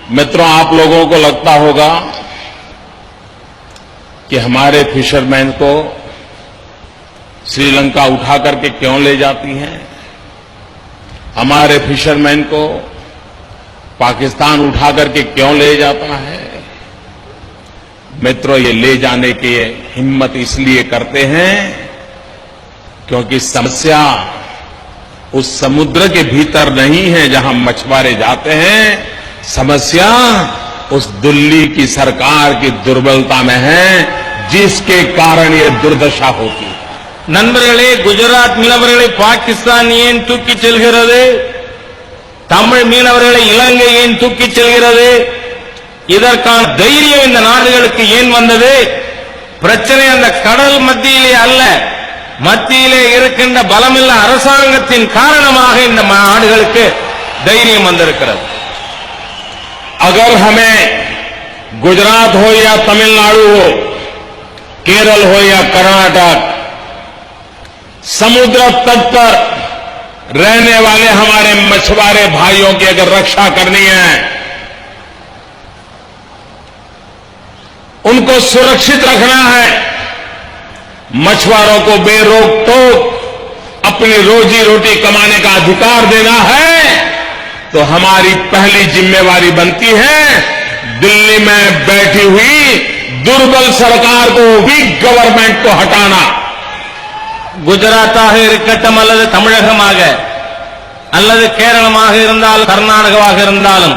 मित्रों, आप लोगों को लगता होगा कि हमारे फिशरमैन को श्रीलंका उठा करके क्यों ले जाती हैं, हमारे फिशरमैन को पाकिस्तान उठा करके क्यों ले जाता है। मित्रों, ये ले जाने की हिम्मत इसलिए करते हैं क्योंकि समस्या उस समुद्र के भीतर नहीं है जहां मछुआरे जाते हैं, समस्या उस दिल्ली की सरकार की दुर्बलता में है, जिसके कारण ये दुर्दशा होती है। நண்பர்களே, குஜராத் மீனவர்களை பாகிஸ்தான் ஏன் தூக்கிச் செல்கிறது? தமிழ் மீனவர்களை இலங்கை ஏன் தூக்கிச் செல்கிறது? இதற்கான தைரியம் இந்த நாடுகளுக்கு ஏன் வந்தது? பிரச்சனை அந்த கடல் மத்தியிலே அல்ல, மத்தியிலே இருக்கின்ற பலமில்ல அரசாங்கத்தின் காரணமாக இந்த நாடுகளுக்கு தைரியம் வந்திருக்கிறது. अगर हमें गुजरात हो या तमिलनाडु हो, केरल हो या कर्नाटक, समुद्र तट पर रहने वाले हमारे मछुआरे भाइयों की अगर रक्षा करनी है, उनको सुरक्षित रखना है, मछुआरों को बेरोक टोक अपनी रोजी रोटी कमाने का अधिकार देना है, तो हमारी पहली जिम्मेवारी बनती है दिल्ली में बैठी हुई दुर्बल सरकार को, वीक गवर्नमेंट को हटाना। குஜராத்தாக இருக்கட்டும் அல்லது தமிழகமாக அல்லது கேரளமாக இருந்தாலும் கர்நாடகமாக இருந்தாலும்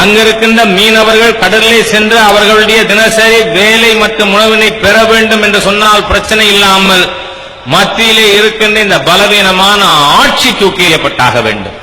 அங்கிருக்கின்ற மீனவர்கள் கடலிலே சென்று அவர்களுடைய தினசரி வேலை மற்றும் உணவினை பெற வேண்டும் என்று சொன்னால் பிரச்சனை இல்லாமல் மத்தியிலே இருக்கின்ற இந்த பலவீனமான ஆட்சி தூக்கி எறியப்பட்டாக வேண்டும்.